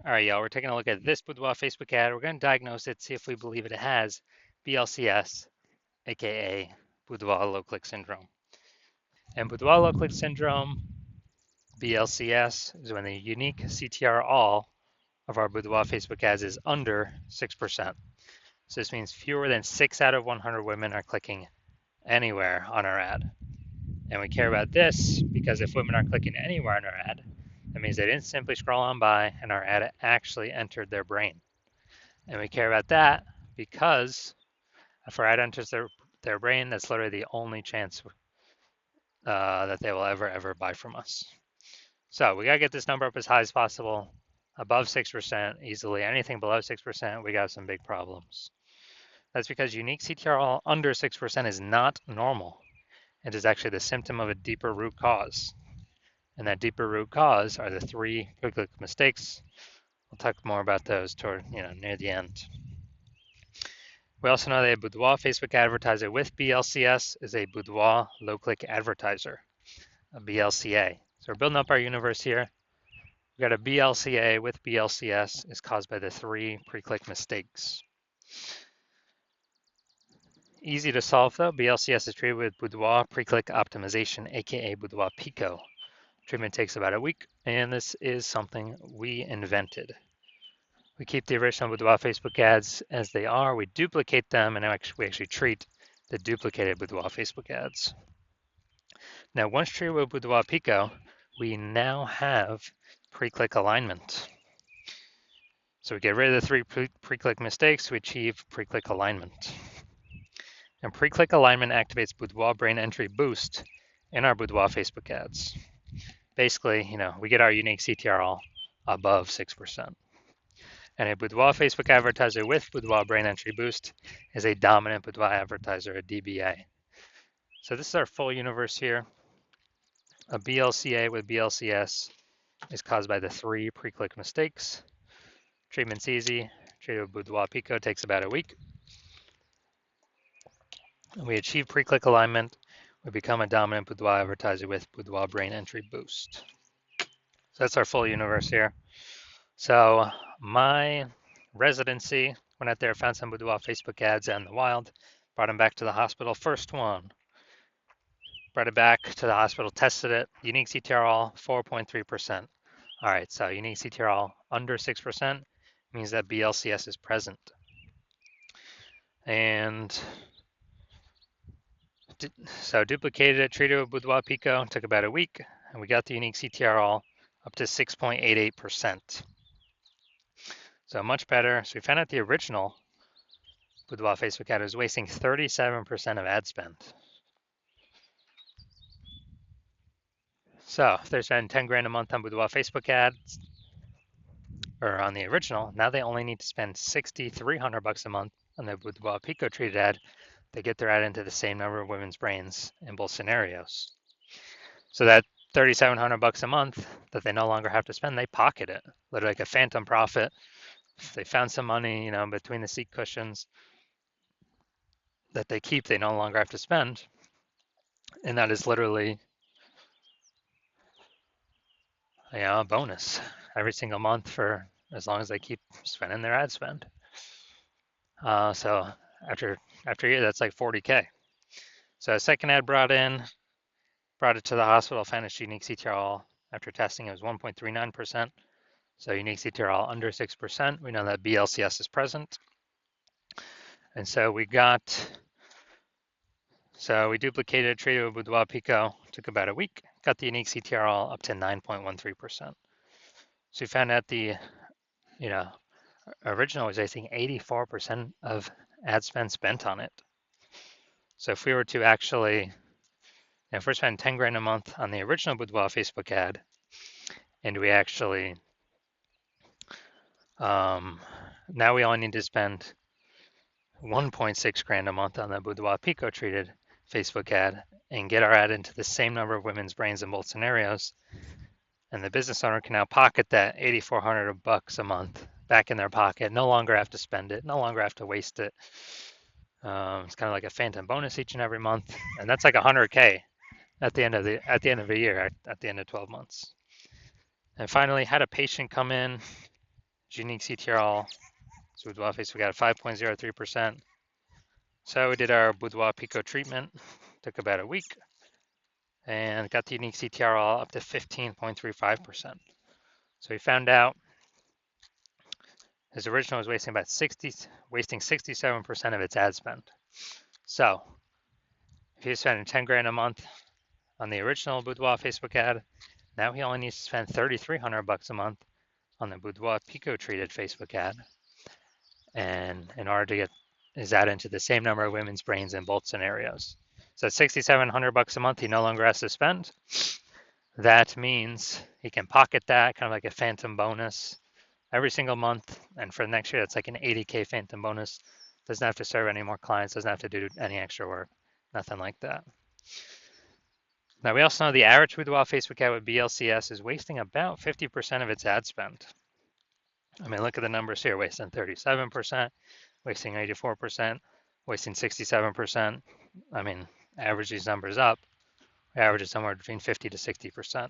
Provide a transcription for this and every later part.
All right, y'all, we're taking a look at this Boudoir Facebook ad. We're going to diagnose it, see if we believe it has BLCS, aka Boudoir low click syndrome. And Boudoir low click syndrome, BLCS, is when the unique CTR all of our Boudoir Facebook ads is under 6%. So this means fewer than 6 out of 100 women are clicking anywhere on our ad. And we care about this because if women are clicking anywhere on our ad, that means they didn't simply scroll on by and our ad actually entered their brain. And we care about that because if our ad enters their brain, that's literally the only chance that they will ever buy from us. So we got to get this number up as high as possible, above 6% easily. Anything below 6%, we got some big problems. That's because unique CTR under 6% is not normal. It is actually the symptom of a deeper root cause. And that deeper root cause are the 3 quick mistakes. We'll talk more about those toward, near the end. We also know that a Boudoir Facebook advertiser with BLCS is a Boudoir low-click advertiser, a BLCA. So we're building up our universe here. We've got a BLCA with BLCS is caused by the 3 pre-click mistakes. Easy to solve though. BLCS is treated with Boudoir pre-click optimization, aka Boudoir Pico. Treatment takes about a week, and this is something we invented. We keep the original Boudoir Facebook ads as they are. We duplicate them, and we actually treat the duplicated Boudoir Facebook ads. Now, once treated with Boudoir Pico, we now have pre-click alignment. So we get rid of the 3 pre-click mistakes, we achieve pre-click alignment. And pre-click alignment activates Boudoir brain entry boost in our Boudoir Facebook ads. Basically, we get our unique CTR all above 6%. And a Boudoir Facebook advertiser with Boudoir brain entry boost is a dominant Boudoir advertiser, a DBA. So this is our full universe here. A BLCA with BLCS is caused by the 3 pre-click mistakes. Treatment's easy. Treated with Boudoir Pico takes about a week. We achieve pre-click alignment. We become a dominant Boudoir advertiser with Boudoir brain entry boost. So that's our full universe here. So my residency, went out there, found some Boudoir Facebook ads out in the wild, brought them back to the hospital. First one, brought it back to the hospital, tested it. Unique CTR all 4.3%. All right, so unique CTR all under 6% means that BLCS is present. And so duplicated it, treated with Boudoir Pico, took about a week, and we got the unique CTR all up to 6.88%. So much better. So we found out the original Boudoir Facebook ad was wasting 37% of ad spend. So if they're spending 10 grand a month on Boudoir Facebook ads, or on the original, now they only need to spend 6,300 bucks a month on the Boudoir Pico treated ad. They get their ad into the same number of women's brains in both scenarios. So that 3,700 bucks a month that they no longer have to spend, they pocket it, literally like a phantom profit. If they found some money, between the seat cushions that they keep, they no longer have to spend. And that is literally, a bonus every single month for as long as they keep spending their ad spend. So after a year, that's like 40K. So a second ad brought it to the hospital, found its unique CTR all. After testing, it was 1.39%. So unique CTR all under 6%. We know that BLCS is present. And so we duplicated, treated with Boudoir Pico, took about a week, got the unique CTR all up to 9.13%. So we found out the, original was, I think, 84% of ad spent on it. So if we were to actually, if we're spending 10 grand a month on the original Boudoir Facebook ad, and we actually, now we only need to spend 1.6 grand a month on the Boudoir Pico treated Facebook ad and get our ad into the same number of women's brains in both scenarios. And the business owner can now pocket that 8,400 bucks a month back in their pocket, no longer have to spend it, no longer have to waste it. It's kind of like a phantom bonus each and every month, and that's like 100K at the end of a year, at the end of 12 months. And finally, had a patient come in unique CTRL. So Boudoir Facebook ad 5.03%. So we did our Boudoir Pico treatment. Took about a week and got the unique CTRL up to 15.35%. So we found out his original was wasting 67% of its ad spend. So if he was spending 10 grand a month on the original Boudoir Facebook ad, now he only needs to spend $3,300 a month on the Boudoir Pico treated Facebook ad. And in order to get his ad into the same number of women's brains in both scenarios. So at $6,700 a month, he no longer has to spend. That means he can pocket that, kind of like a phantom bonus every single month. And for the next year, that's like an 80K phantom bonus. Doesn't have to serve any more clients, doesn't have to do any extra work, nothing like that. Now, we also know the average Boudoir Facebook ad with BLCS is wasting about 50% of its ad spend. I mean, look at the numbers here, wasting 37%, wasting 84%, wasting 67%. I mean, average these numbers up, average is somewhere between 50 to 60%.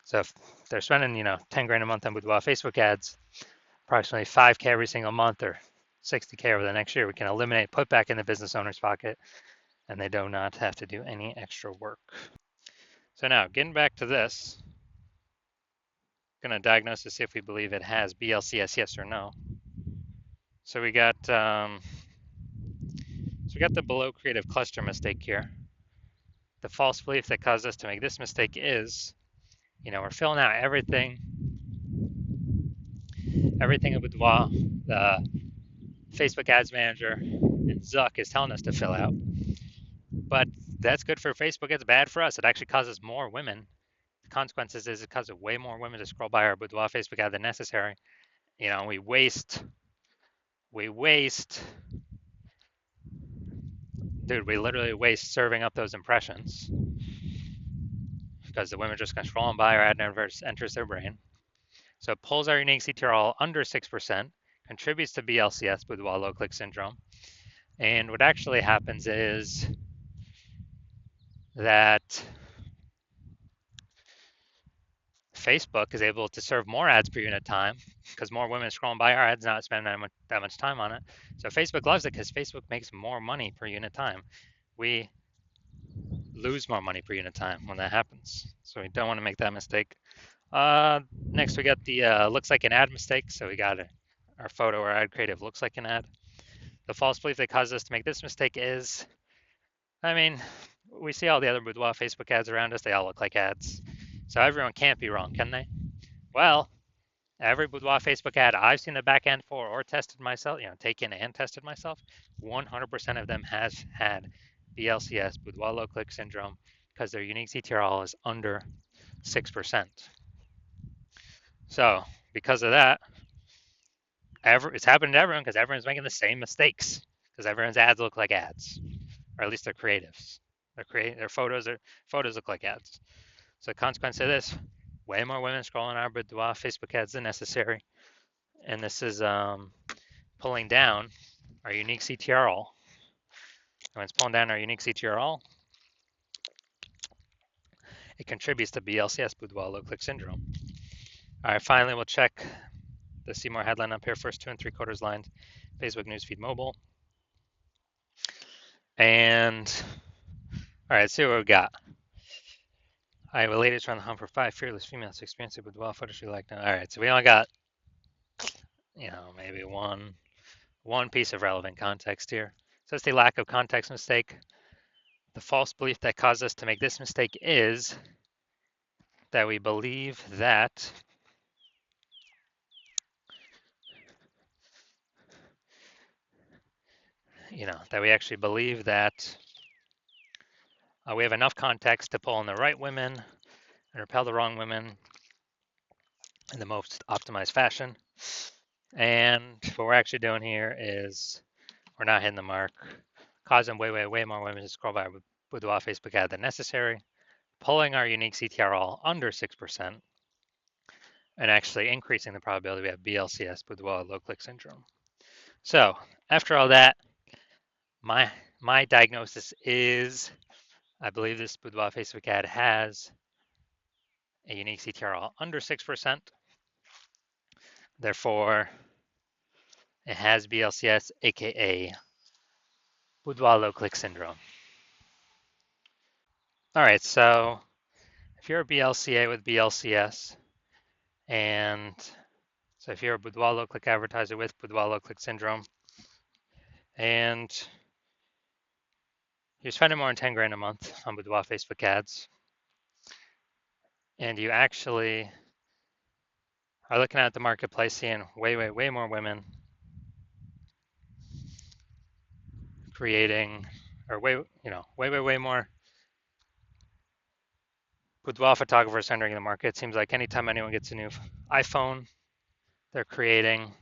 So if they're spending, 10 grand a month on Boudoir Facebook ads, approximately 5K every single month or 60K over the next year, we can eliminate, put back in the business owner's pocket, and they do not have to do any extra work. So now, getting back to this, going to diagnose to see if we believe it has BLCS, yes or no. So we got the below creative cluster mistake here. The false belief that caused us to make this mistake is, we're filling out everything in Boudoir, the Facebook Ads Manager and Zuck is telling us to fill out. But that's good for Facebook. It's bad for us. It actually causes more women. The consequences is it causes way more women to scroll by our Boudoir Facebook ad than necessary. We waste. Dude, we literally waste serving up those impressions because the women just going to scroll on by, our ad never enters their brain. So it pulls our unique CTRL under 6%, contributes to BLCS, Boudoir low click syndrome. And what actually happens is that Facebook is able to serve more ads per unit time because more women are scrolling by our ads, not spending that much time on it. So Facebook loves it because Facebook makes more money per unit time. We lose more money per unit time when that happens. So we don't want to make that mistake. Next, we got the looks like an ad mistake. So we got our photo or ad creative looks like an ad. The false belief that caused us to make this mistake is, we see all the other Boudoir Facebook ads around us. They all look like ads. So everyone can't be wrong, can they? Well, every Boudoir Facebook ad I've seen the back end for or tested myself, taken and tested myself, 100% of them has had BLCS, Boudoir low click syndrome, because their unique CTRL is under 6%. So because of that, it's happening to everyone because everyone's making the same mistakes because everyone's ads look like ads, or at least their creatives. Their photos look like ads. So the consequence of this, way more women scrolling our Boudoir Facebook ads than necessary. And this is pulling down our unique CTRL. When it's pulling down our unique CTRL, it contributes to BLCS, Boudoir low click syndrome. All right, finally, we'll check the see more headline up here, first 2 3/4 lines, Facebook newsfeed mobile. And all right, let's see what we got. All right, well, ladies are on the hunt for 5 fearless females experiencing Boudoir photos she liked. All right, so we only got, maybe one piece of relevant context here. So it's the lack of context mistake. The false belief that caused us to make this mistake is that we believe that that we actually believe that we have enough context to pull in the right women and repel the wrong women in the most optimized fashion. And what we're actually doing here is we're not hitting the mark, causing way more women to scroll by Boudoir Facebook ad than necessary, pulling our unique CTRL under 6%, and actually increasing the probability we have BLCS, Boudoir low click syndrome. So after all that, my diagnosis is I believe this Boudoir Facebook ad has a unique CTRL under 6%. Therefore, it has BLCS, aka boudoir low click syndrome. All right, so if you're a BLCA with BLCS, and so if you're a boudoir low click advertiser with boudoir low click syndrome, and you're spending more than 10 grand a month on boudoir Facebook ads, and you actually are looking at the marketplace, seeing way more women creating, or way more boudoir photographers entering the market. It seems like anytime anyone gets a new iPhone, they're creating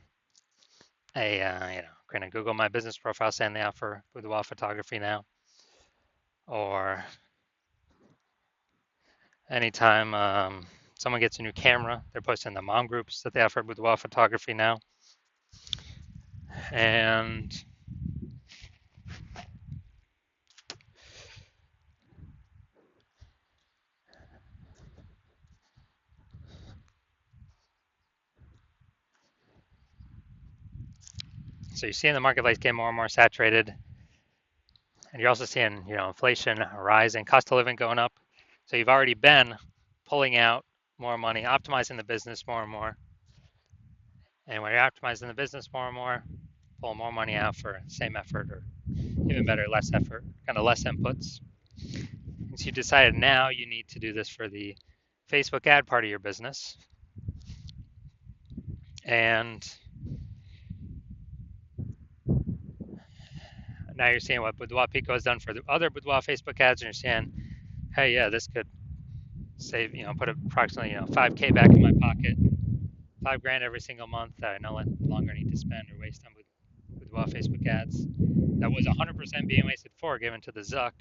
creating a Google My Business profile saying they offer boudoir photography now. Or anytime someone gets a new camera, they're posting in the mom groups that they offer boudoir photography now. And so you're seeing the marketplace get more and more saturated. And you're also seeing, inflation rising, cost of living going up. So you've already been pulling out more money, optimizing the business more and more. And when you're optimizing the business more and more, pull more money out for same effort, or even better, less effort, kind of less inputs. So you decided now you need to do this for the Facebook ad part of your business. And now you're seeing what Boudoir Pico has done for the other Boudoir Facebook ads, and you're saying, hey, yeah, this could save, put approximately, 5K back in my pocket, 5 grand every single month that I no longer need to spend or waste on Boudoir Facebook ads. That was 100% being wasted for given to the Zuck.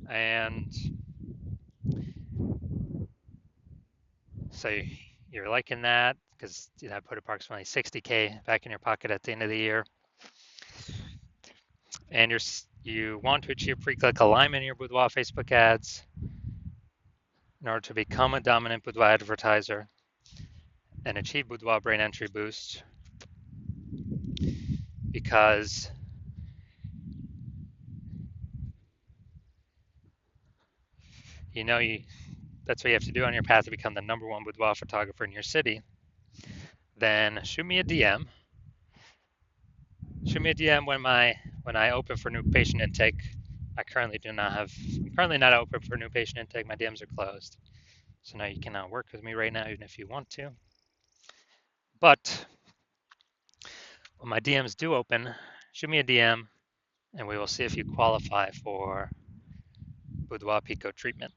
And so you're liking that because I put approximately 60K back in your pocket at the end of the year. And you want to achieve pre-click alignment in your Boudoir Facebook ads in order to become a dominant Boudoir advertiser and achieve Boudoir brain entry boost, because that's what you have to do on your path to become the #1 boudoir photographer in your city. Then shoot me a DM. Shoot me a DM when I open for new patient intake. I'm currently not open for new patient intake. My DMs are closed. So now you cannot work with me right now, even if you want to. But when my DMs do open, shoot me a DM and we will see if you qualify for Boudoir Pico treatment.